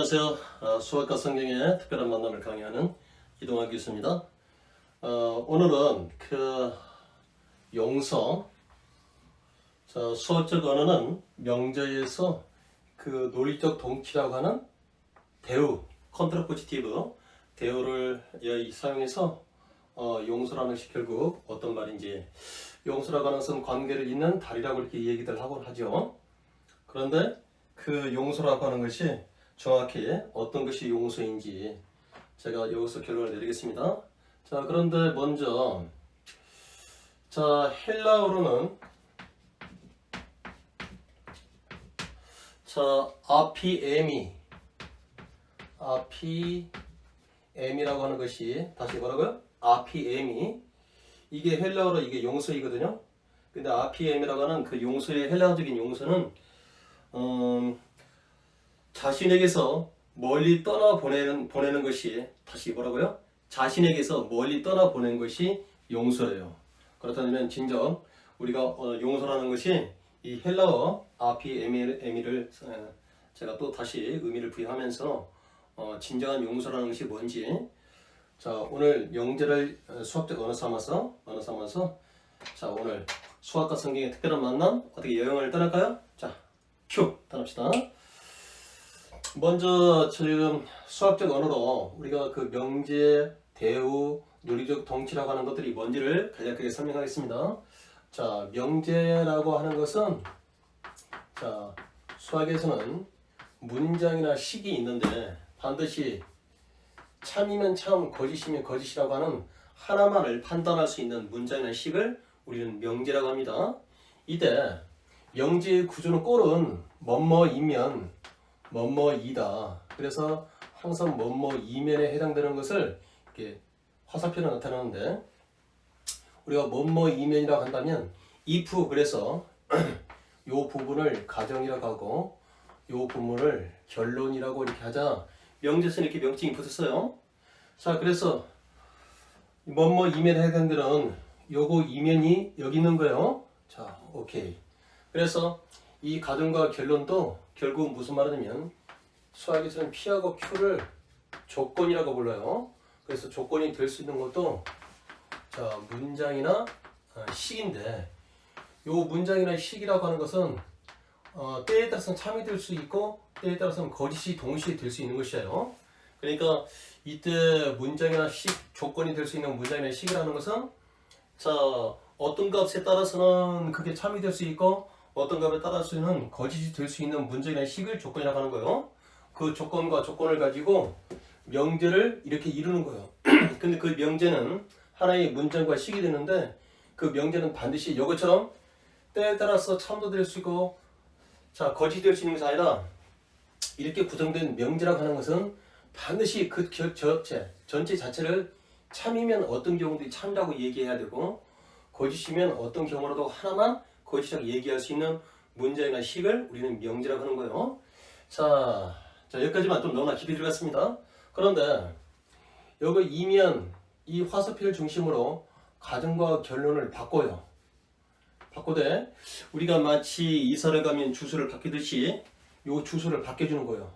안녕하세요. 수학과 성경의 특별한 만남을 강의하는 이동환 교수입니다. 오늘은 용서, 수학적 언어는 명제에서 논리적 동치라고 하는 대우, 컨트라포지티브 대우를 사용해서 용서라는 것이 결국 어떤 말인지, 용서라고 하는 것은 관계를 잇는 달이라고 이렇게 얘기들 하곤 하죠. 그런데 그 용서라고 하는 것이 정확히 어떤 것이 용서인지 제가 여기서 결론을 내리겠습니다. 자, 그런데 먼저 헬라어로는 아피엠이라고 하는 것이, 다시 뭐라고요? 아피엠이, 이게 헬라어로 이게 용서이거든요. 근데 아피엠이라고 하는 그 용서의 헬라어적인 용서는 자신에게서 멀리 떠나 보내는 것이, 다시 뭐라고요? 자신에게서 멀리 떠나 보내는 것이 용서예요. 그렇다면 진정 우리가 용서라는 것이 이 헬라어 아피에미를 제가 또 다시 의미를 부여하면서 진정한 용서라는 것이 뭔지, 자, 오늘 명제를 수학적 언어 삼아서 자, 오늘 수학과 성경의 특별한 만남, 어떻게 여행을 떠날까요? 자, 큐 떠납시다. 먼저 지금 수학적 언어로 우리가 그 명제, 대우, 논리적 동치라고 하는 것들이 뭔지를 간략하게 설명하겠습니다. 자, 명제라고 하는 것은, 자, 수학에서는 문장이나 식이 있는데 반드시 참이면 참, 거짓이면 거짓이라고 하는 하나만을 판단할 수 있는 문장이나 식을 우리는 명제라고 합니다. 이때 명제의 구조는 꼴은 뭐뭐이면 뭐뭐이다. 그래서 항상 뭐뭐이면에 해당되는 것을 이렇게 화살표로 나타나는데, 우리가 뭐뭐이면이라고 한다면 if, 그래서 요 부분을 가정이라고 하고 요 부분을 결론이라고 이렇게 하자 명제에서 이렇게 명칭이 붙었어요. 자, 그래서 뭐뭐이면에 해당되는 요거 이면이 여기 있는 거예요. 자, 오케이. 그래서 이 가정과 결론도 결국 무슨 말이냐면, 수학에서는 P하고 Q를 조건이라고 불러요. 그래서 조건이 될 수 있는 것도, 자, 문장이나 식인데, 요 문장이나 식이라고 하는 것은 때에 따라서는 참이 될 수 있고 때에 따라서는 거짓이 동시에 될 수 있는 것이에요. 그러니까 이때 문장이나 식, 조건이 될 수 있는 문장이나 식이라는 것은, 자, 어떤 값에 따라서는 그게 참이 될 수 있고 어떤 값에 따라서는 거짓이 될 수 있는 문장이나 식을 조건이라고 하는 거예요. 그 조건과 조건을 가지고 명제를 이렇게 이루는 거예요. 근데 그 명제는 하나의 문장과 식이 되는데, 그 명제는 반드시 이것처럼 때에 따라서 참도 될 수 있고, 자, 거짓이 될 수 있는 것이 아니라, 이렇게 구성된 명제라고 하는 것은 반드시 그 전체 자체를 참이면 어떤 경우들이 참이라고 얘기해야 되고, 거짓이면 어떤 경우라도 하나만 거짓이라고 얘기할 수 있는 문장이나 식을 우리는 명제라고 하는 거예요. 자, 여기까지만 좀 너무나 깊이 들어갔습니다. 그런데 여기 이면, 이 화살표를 중심으로 가정과 결론을 바꿔요. 바꾸되 우리가 마치 이사를 가면 주소를 바뀌듯이 요 주소를 바뀌어주는 거예요.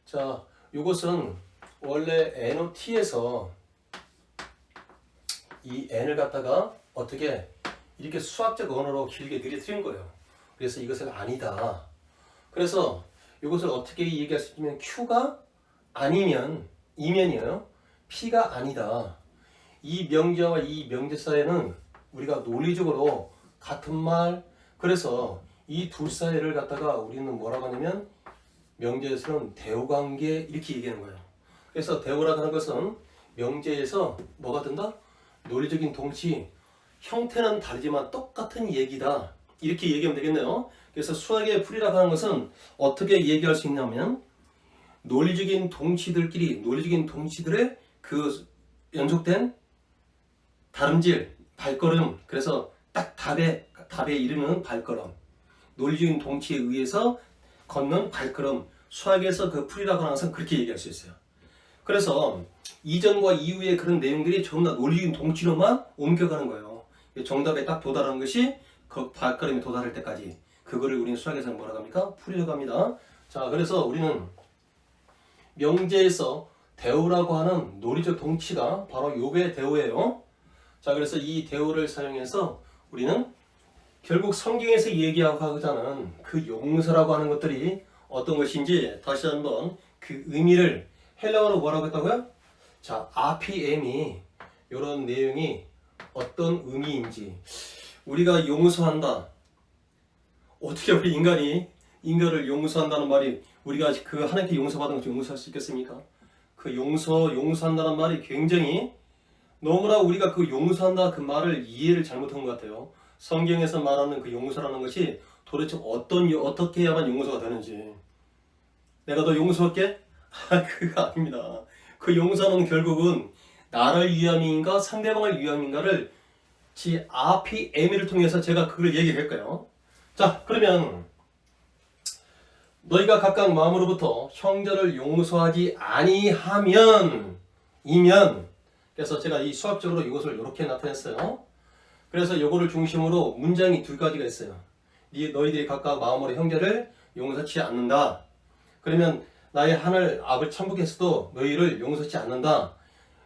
자, 요것은 원래 NOT에서 이 N을 갖다가 어떻게 이렇게 수학적 언어로 길게 늘어뜨린 거예요. 그래서 이것은 아니다. 그래서 이것을 어떻게 얘기할 수 있냐면, Q가 아니면 이면이에요. P가 아니다. 이 명제와 이 명제 사이에는 우리가 논리적으로 같은 말, 그래서 이 둘 사이를 갖다가 우리는 뭐라고 하냐면 명제에서는 대우관계 이렇게 얘기하는 거예요. 그래서 대우라고 하는 것은 명제에서 뭐가 된다? 논리적인 동치, 형태는 다르지만 똑같은 얘기다. 이렇게 얘기하면 되겠네요. 그래서 수학의 풀이라고 하는 것은 어떻게 얘기할 수 있냐면, 논리적인 동치들끼리, 논리적인 동치들의 그 연속된 다름질, 발걸음, 그래서 딱 답에 이르는 발걸음, 논리적인 동치에 의해서 걷는 발걸음, 수학에서 그 풀이라고 하는 것은 그렇게 얘기할 수 있어요. 그래서 이전과 이후의 그런 내용들이 전부 다 논리적인 동치로만 옮겨가는 거예요. 정답에 딱 도달하는 것이 그 발걸음에 도달할 때까지, 그거를 우리는 수학에서는 뭐라고 합니까? 풀이라고 합니다. 자, 그래서 우리는 명제에서 대우라고 하는 논리적 동치가 바로 요게 대우예요. 자, 그래서 이 대우를 사용해서 우리는 결국 성경에서 얘기하고자 하는 그 용서라고 하는 것들이 어떤 것인지 다시 한번 그 의미를 헬라어로 뭐라고 했다고요? 자, RPM이 이런 내용이 어떤 의미인지 우리가 용서한다. 어떻게 우리 인간을 용서한다는 말이 우리가 그 하나님께 용서받은 것을 용서할 수 있겠습니까? 그 용서한다는 말이 굉장히 너무나 우리가 그 용서한다 그 말을 이해를 잘못한 것 같아요. 성경에서 말하는 그 용서라는 것이 도대체 어떻게 해야만 용서가 되는지. 내가 너 용서할게? 그거 아닙니다. 그 용서는 결국은 나를 위함인가 상대방을 위함인가를 지 RPM을 통해서 제가 그걸 얘기할까요? 자, 그러면 너희가 각각 마음으로부터 형제를 용서하지 아니하면 그래서 제가 이 수학적으로 이것을 이렇게 나타냈어요. 그래서 이거를 중심으로 문장이 두 가지가 있어요. 너희들이 각각 마음으로 형제를 용서치 않는다. 그러면 나의 하늘 아버지 천국에서도 너희를 용서치 않는다.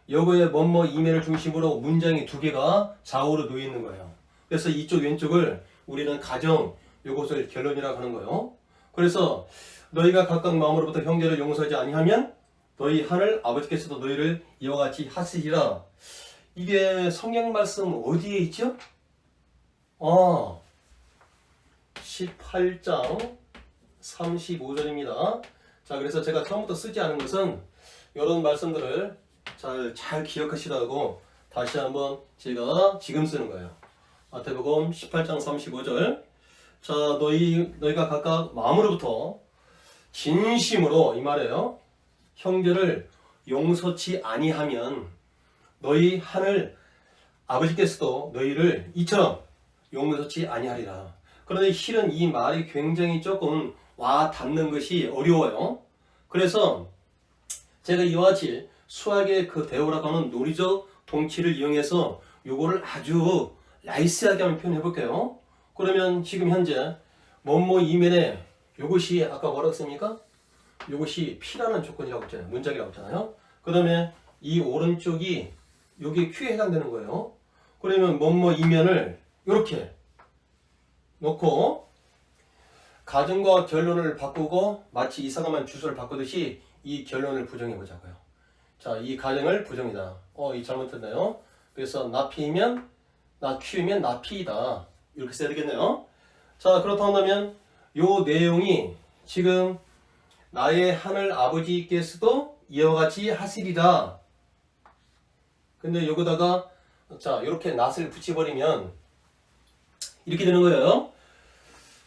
요거에 뭐뭐 이면을 중심으로 문장이 두 개가 좌우로 놓여 있는 거예요. 그래서 이쪽 왼쪽을 우리는 가정 요것을 결론이라고 하는 거예요. 그래서 너희가 각각 마음으로부터 형제를 용서하지 아니하면 너희 하늘 아버지께서도 너희를 이와 같이 하시리라. 이게 성경 말씀 어디에 있죠? 18장 35절입니다. 자, 그래서 제가 처음부터 쓰지 않은 것은 이런 말씀들을 잘 기억하시라고 다시 한번 제가 지금 쓰는 거예요. 마태복음 18장 35절. 자, 너희가 각각 마음으로부터 진심으로 이 말이에요. 형제를 용서치 아니하면 너희 하늘 아버지께서도 너희를 이처럼 용서치 아니하리라. 그런데 실은 이 말이 굉장히 조금 와 닿는 것이 어려워요. 그래서 제가 이와 같이 수학의 그 대우라고 하는 논리적 동치를 이용해서 요거를 아주 나이스하게 한번 표현해 볼게요. 그러면 지금 현재 뭐뭐 이면에 요것이 아까 뭐라고 했습니까? 요것이 P라는 조건이라고 했잖아요. 문장이라고 했잖아요. 그 다음에 이 오른쪽이 여기 Q에 해당되는 거예요. 그러면 뭐뭐 이면을 이렇게 놓고 가정과 결론을 바꾸고 마치 이상한 주소를 바꾸듯이 이 결론을 부정해 보자고요. 자, 이 가정을 부정이다. 이 잘못했나요? 그래서 나 P이면 나 Q이면 나 P이다. 이렇게 써야 되겠네요. 자, 그렇다 한다면 요 내용이 지금 나의 하늘 아버지께서도 이와 같이 하시리라. 근데 여기다가 자, 이렇게 낫을 붙여버리면 이렇게 되는 거예요.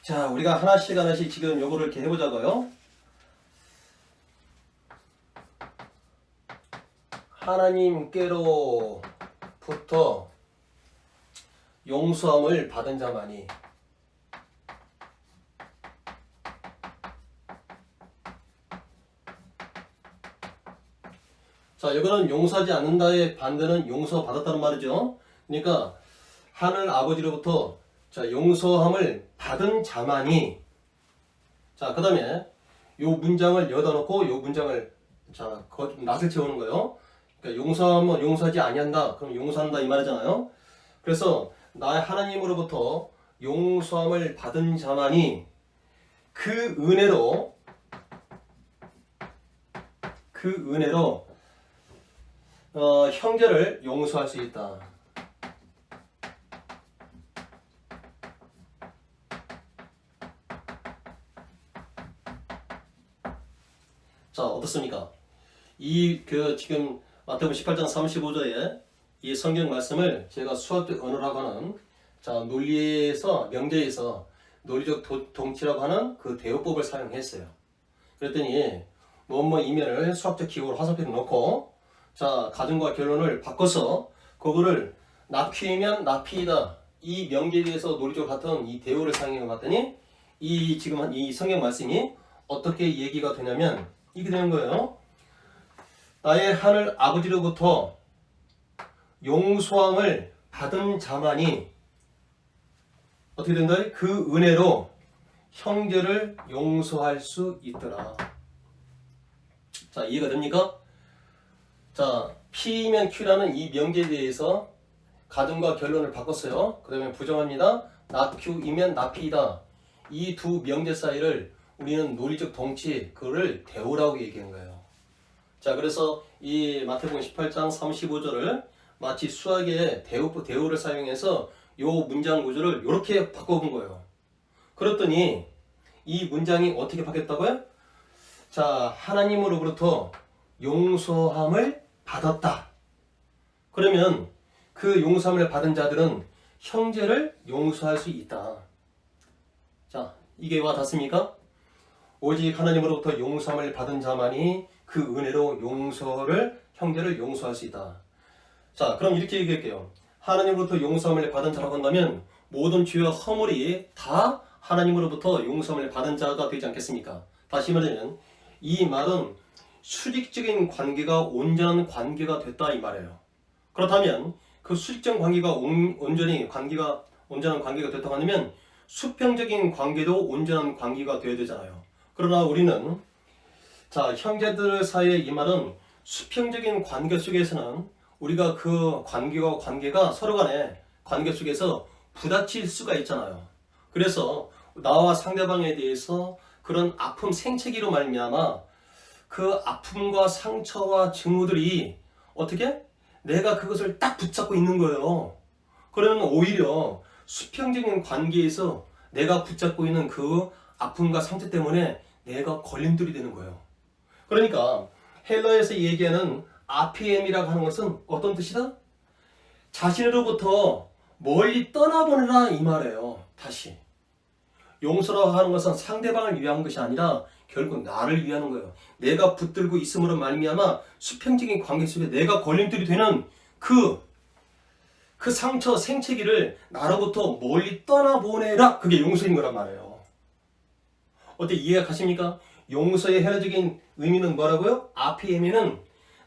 자, 우리가 하나씩 지금 요거를 이렇게 해보자고요. 하나님께로부터 용서함을 받은 자만이 자, 이거는 용서하지 않는다의 반대는 용서받았다는 말이죠. 그러니까 하늘 아버지로부터 자, 용서함을 받은 자만이 자, 그 다음에 요 문장을 여다 놓고 요 문장을 자, 낫을 채우는 거예요. 그러니까 용서하면 용서하지 아니한다. 그럼 용서한다 이 말이잖아요. 그래서 나의 하나님으로부터 용서함을 받은 자만이 그 은혜로 형제를 용서할 수 있다. 자, 어떻습니까? 지금 마태복음 18장 35절에 이 성경 말씀을 제가 수학적 언어라고 하는 자, 논리에서 명제에서 논리적 동치라고 하는 그 대우법을 사용했어요. 그랬더니 뭐뭐 이면을 수학적 기호로 화살표를 놓고 자, 가정과 결론을 바꿔서 그거를 나피면 나피이다. 이 명제에 대해서 논리적 같은 이 대우를 사용해 봤더니 지금 이 성경 말씀이 어떻게 얘기가 되냐면 이렇게 되는 거예요. 나의 하늘 아버지로부터 용서함을 받은 자만이 어떻게 된다? 그 은혜로 형제를 용서할 수 있더라. 자, 이해가 됩니까? 자, P면 Q라는 이 명제에 대해서 가정과 결론을 바꿨어요. 그러면 부정합니다. not Q이면 not P이다. 이 두 명제 사이를 우리는 논리적 동치, 그거를 대우라고 얘기한 거예요. 자, 그래서 이 마태복음 18장 35절을 마치 수학의 대우를 사용해서 요 문장 구조를 이렇게 바꿔본 거예요. 그랬더니 이 문장이 어떻게 바뀌었다고요? 자, 하나님으로부터 용서함을 받았다. 그러면 그 용서함을 받은 자들은 형제를 용서할 수 있다. 자, 이게 와 닿습니까? 오직 하나님으로부터 용서함을 받은 자만이 그 은혜로 형제를 용서할 수 있다. 자, 그럼 이렇게 얘기할게요. 하나님으로부터 용서함을 받은 자라고 한다면 모든 죄와 허물이 다 하나님으로부터 용서함을 받은 자가 되지 않겠습니까? 다시 말하면 이 말은 수직적인 관계가 온전한 관계가 됐다 이 말이에요. 그렇다면 그 수직적 관계가 온전한 관계가 됐다고 하면 수평적인 관계도 온전한 관계가 되어야 되잖아요. 그러나 우리는 자, 형제들 사이의 이 말은 수평적인 관계 속에서는 우리가 그 관계가 서로 간의 관계 속에서 부딪힐 수가 있잖아요. 그래서 나와 상대방에 대해서 그런 아픔 생채기로 말미암아 그 아픔과 상처와 증오들이 어떻게? 내가 그것을 딱 붙잡고 있는 거예요. 그러면 오히려 수평적인 관계에서 내가 붙잡고 있는 그 아픔과 상처 때문에 내가 걸림돌이 되는 거예요. 그러니까 헬라에서 얘기하는 RPM이라고 하는 것은 어떤 뜻이다? 자신으로부터 멀리 떠나보내라 이 말이에요. 다시 용서라고 하는 것은 상대방을 위한 것이 아니라 결국 나를 위하는 거예요. 내가 붙들고 있음으로 말미암아 수평적인 관계 속에 내가 걸림돌이 되는 그 상처 생채기를 나로부터 멀리 떠나보내라. 그게 용서인 거란 말이에요. 어때 이해가 가십니까? 용서의 헬라적인 의미는 뭐라고요? RPM에는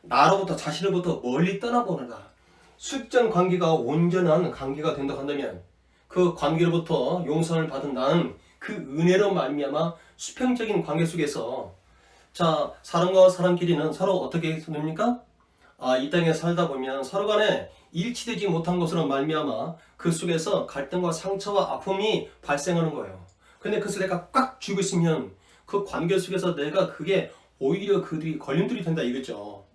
나로부터 자신으로부터 멀리 떠나보내라. 수직적 관계가 온전한 관계가 된다고 한다면 그 관계로부터 용서를 받은 나는 그 은혜로 말미암아 수평적인 관계 속에서 자, 사람과 사람끼리는 서로 어떻게 됩니까? 이 땅에 살다 보면 서로 간에 일치되지 못한 것으로 말미암아 그 속에서 갈등과 상처와 아픔이 발생하는 거예요. 근데 그것을 내가 꽉 쥐고 있으면 그 관계 속에서 내가 그게 오히려 그들이 걸림돌이 된다 이거죠.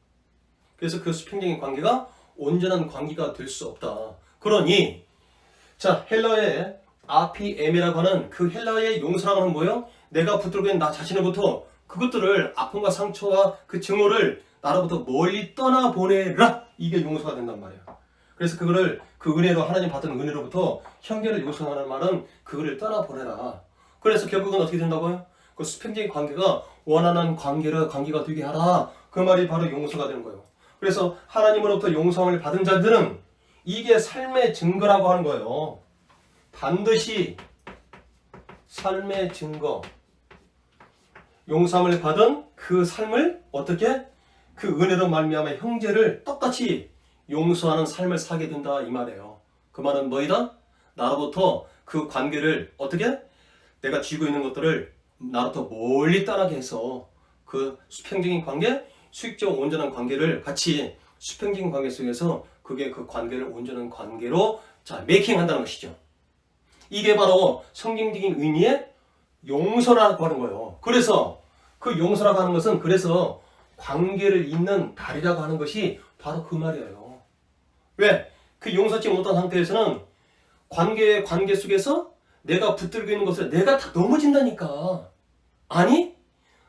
그래서 그 수평적인 관계가 온전한 관계가 될 수 없다. 그러니 자, 헬라의 RPM이라고 하는 그 헬라의 용서라고 하는 뭐예요? 내가 붙들고 있는 나 자신으로부터 그것들을 아픔과 상처와 그 증오를 나로부터 멀리 떠나보내라. 이게 용서가 된단 말이에요. 그래서 그거를 그 은혜로 하나님 받은 은혜로부터 형제를 용서하는 말은 그거를 떠나보내라. 그래서 결국은 어떻게 된다고요? 그 수평적인 관계가 원하는 관계가 되게 하라. 그 말이 바로 용서가 되는 거예요. 그래서 하나님으로부터 용서함을 받은 자들은 이게 삶의 증거라고 하는 거예요. 반드시 삶의 증거. 용서함을 받은 그 삶을 어떻게? 그 은혜로 말미암아 형제를 똑같이 용서하는 삶을 살게 된다 이 말이에요. 그 말은 뭐이다? 나로부터 그 관계를 어떻게? 내가 쥐고 있는 것들을 나로부터 멀리 떠나게 해서 그 수평적인 관계, 수익적 온전한 관계를 같이 수평적인 관계 속에서 그게 그 관계를 온전한 관계로 자 메이킹한다는 것이죠. 이게 바로 성경적인 의미의 용서라고 하는 거예요. 그래서 그 용서라고 하는 것은 그래서 관계를 잇는 다리라고 하는 것이 바로 그 말이에요. 왜? 그 용서치 못한 상태에서는 관계 속에서 내가 붙들고 있는 것을 내가 다 넘어진다니까. 아니?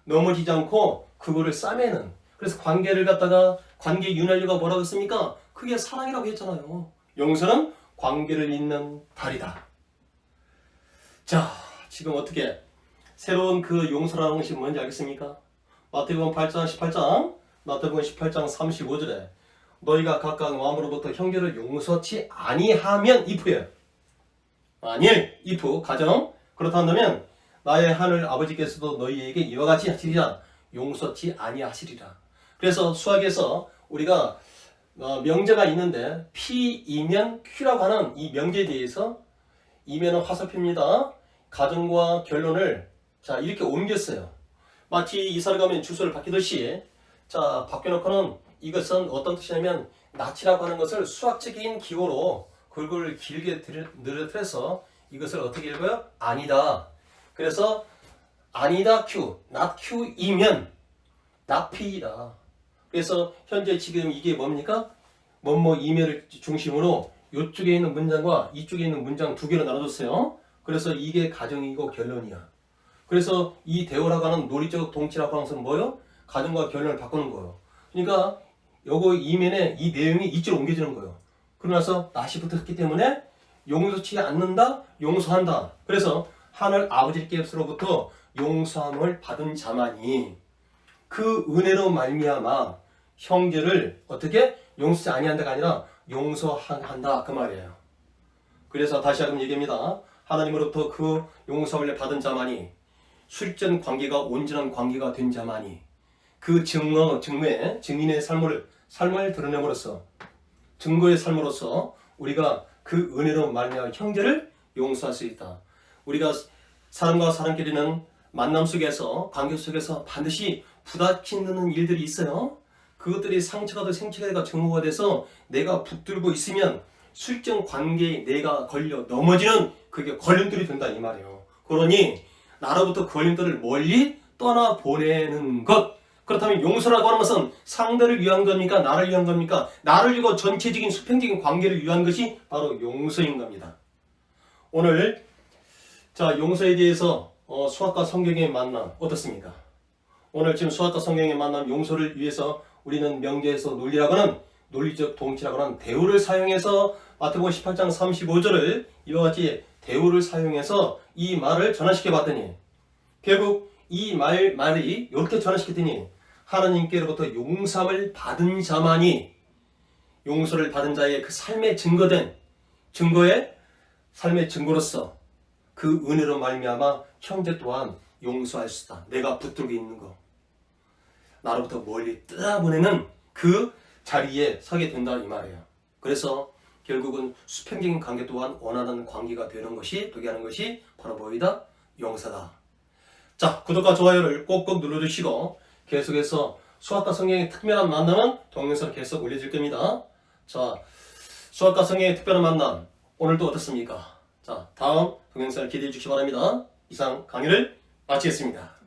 넘어지지 않고 그거를 싸매는. 그래서 관계를 갖다가 관계 윤활유가 뭐라고 했습니까? 그게 사랑이라고 했잖아요. 용서는 관계를 잇는 다리다. 자, 지금 어떻게 새로운 그 용서라는 것이 뭔지 알겠습니까? 마태복음 8장 18장 35절에 너희가 각각 마음으로부터 형제를 용서치 아니하면 if예요. 만일 if 가정 그렇다면 나의 하늘 아버지께서도 너희에게 이와 같이 하시리라 용서치 아니하시리라. 그래서 수학에서 우리가 명제가 있는데 P이면 Q라고 하는 이 명제에 대해서 이면은 화살표입니다. 가정과 결론을 자 이렇게 옮겼어요. 마치 이사를 가면 주소를 바뀌듯이 자, 바뀌어놓고는 이것은 어떤 뜻이냐면 낫이라고 하는 것을 수학적인 기호로 그걸 길게 늘어뜨려서 이것을 어떻게 읽어요? 아니다. 그래서 아니다 Q, not Q이면 not P이다. 그래서 현재 지금 이게 뭡니까? 뭐뭐 이면을 중심으로 이쪽에 있는 문장과 이쪽에 있는 문장 두 개로 나눠줬어요. 그래서 이게 가정이고 결론이야. 그래서 이 대오라고 하는 논리적 동치라고 하는 것은 뭐예요? 가정과 결론을 바꾸는 거예요. 그러니까 요거 이면에 이 내용이 이쪽으로 옮겨지는 거예요. 그러고 나서 낫이 붙었기 때문에 용서치 않는다, 용서한다. 그래서 하늘 아버지께로부터 용서함을 받은 자만이 그 은혜로 말미암아 형제를 어떻게 용서치 아니한다가 아니라 용서한다 그 말이에요. 그래서 다시 한번 얘기합니다. 하나님으로부터 그 용서를 받은 자만이 술전 관계가 온전한 관계가 된 자만이 그 증인의 삶을 드러냄으로써 증거의 삶으로써 우리가 그 은혜로 말미암아 형제를 용서할 수 있다. 우리가 사람과 사람끼리는 만남 속에서 관계 속에서 반드시 부닥치는 일들이 있어요. 그것들이 상처가 돼 생체가 증오가 돼서 내가 붙들고 있으면 술정 관계에 내가 걸려 넘어지는 그게 걸림돌이 된다 이 말이에요. 그러니 나로부터 걸림돌을 멀리 떠나 보내는 것. 그렇다면 용서라고 하는 것은 상대를 위한 겁니까? 나를 위한 겁니까? 나를 위하고 전체적인 수평적인 관계를 위한 것이 바로 용서인 겁니다. 오늘 자 용서에 대해서 수학과 성경의 만남 어떻습니까? 오늘 지금 수학과 성경의 만남 용서를 위해서 우리는 명제에서 논리라고 하는 논리적 동치라고 하는 대우를 사용해서 마태복음 18장 35절을 이와 같이 대우를 사용해서 이 말을 전환시켜 봤더니 결국 이 말이 이렇게 전환시켰더니 하나님께로부터 용서함을 받은 자만이 용서를 받은 자의 그 삶의 증거의 삶의 증거로서 그 은혜로 말미암아 형제 또한 용서할 수 있다. 내가 붙들고 있는 거. 나로부터 멀리 떠나보내는 그 자리에 서게 된다 이 말이에요. 그래서 결국은 수평적인 관계 또한 원하는 관계가 되는 것이 되게 하는 것이 바로 뭐이다? 용서다. 자, 구독과 좋아요를 꼭꼭 눌러주시고 계속해서 수학과 성경의 특별한 만남은 동영상을 계속 올려줄 겁니다. 자, 수학과 성경의 특별한 만남 오늘도 어떻습니까? 자, 다음 동영상을 기대해 주시기 바랍니다. 이상 강의를 마치겠습니다.